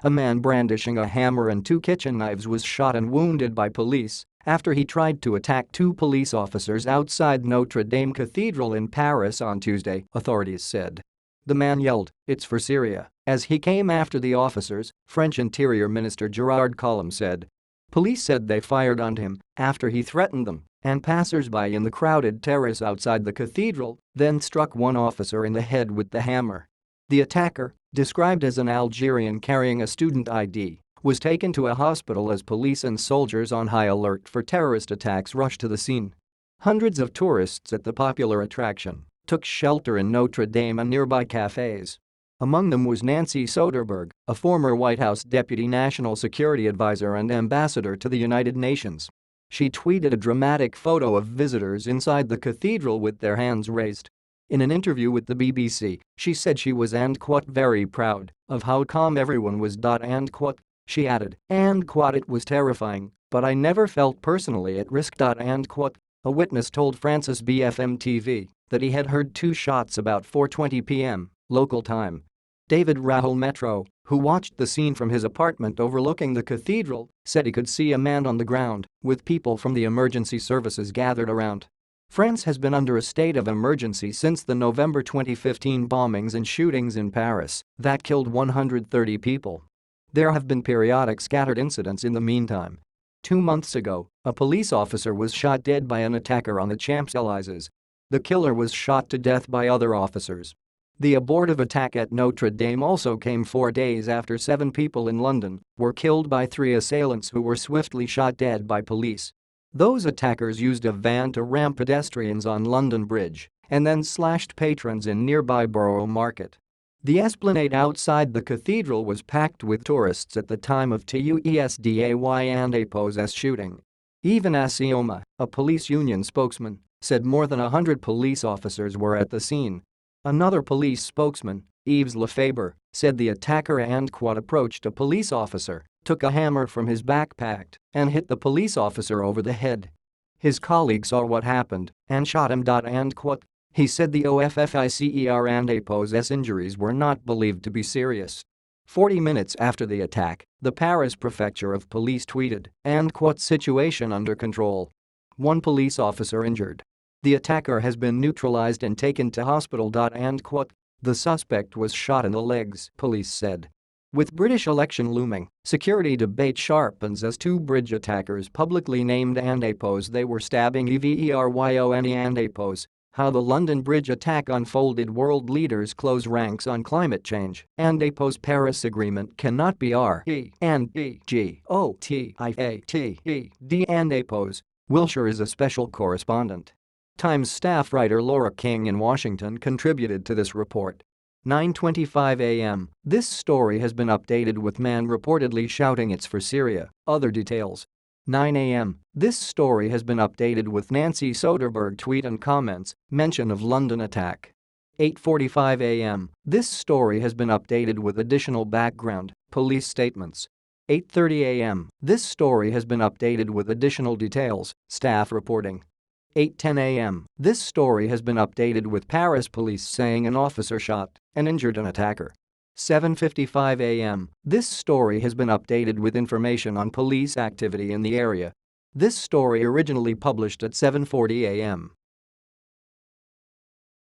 A man brandishing a hammer and two kitchen knives was shot and wounded by police after he tried to attack two police officers outside Notre Dame Cathedral in Paris on Tuesday, authorities said. The man yelled, "It's for Syria," as he came after the officers, French Interior Minister Gerard Collomb said. Police said they fired on him after he threatened them and passers-by in the crowded terrace outside the cathedral, then struck one officer in the head with the hammer. The attacker, described as an Algerian carrying a student ID, was taken to a hospital as police and soldiers on high alert for terrorist attacks rushed to the scene. Hundreds of tourists at the popular attraction took shelter in Notre Dame and nearby cafes. Among them was Nancy Soderberg, a former White House Deputy National Security Advisor and Ambassador to the United Nations. She tweeted a dramatic photo of visitors inside the cathedral with their hands raised. In an interview with the BBC, she said she was "very proud of how calm everyone was." She added, "It was terrifying, but I never felt personally at risk." A witness told France's BFM TV that he had heard two shots about 4:20 p.m. local time. David Rahul Metro, who watched the scene from his apartment overlooking the cathedral, said he could see a man on the ground with people from the emergency services gathered around. France has been under a state of emergency since the November 2015 bombings and shootings in Paris that killed 130 people. There have been periodic scattered incidents in the meantime. 2 months ago, a police officer was shot dead by an attacker on the Champs-Élysées. The killer was shot to death by other officers. The abortive attack at Notre Dame also came 4 days after 7 people in London were killed by 3 assailants who were swiftly shot dead by police. Those attackers used a van to ram pedestrians on London Bridge and then slashed patrons in nearby Borough Market. The esplanade outside the cathedral was packed with tourists at the time of Tuesday and Apo's shooting. Even Asioma, a police union spokesman, said more than 100 police officers were at the scene. Another police spokesman, Yves Lefebvre, said the attacker approached a police officer, took a hammer from his backpack, and hit the police officer over the head. His colleague saw what happened and shot him. He said the officer and Apo's injuries were not believed to be serious. 40 minutes after the attack, the Paris prefecture of police tweeted, "Situation under control. 1 police officer injured. The attacker has been neutralized and taken to hospital." The suspect was shot in the legs, police said. With British election looming, security debate sharpens as 2 bridge attackers publicly named Apos they were stabbing Everyone Apos. How the London Bridge attack unfolded. World leaders close ranks on climate change. Apos Paris Agreement cannot be renegotiated. Apos. Wilshire is a special correspondent. Times staff writer Laura King in Washington contributed to this report. 9:25 a.m. This story has been updated with man reportedly shouting "It's for Syria." Other details. 9 a.m. This story has been updated with Nancy Soderberg tweet and comments, mention of London attack. 8:45 a.m. This story has been updated with additional background, police statements. 8:30 a.m. This story has been updated with additional details, staff reporting. 8:10 a.m. This story has been updated with Paris police saying an officer shot and injured an attacker. 7:55 a.m. This story has been updated with information on police activity in the area. This story originally published at 7:40 a.m.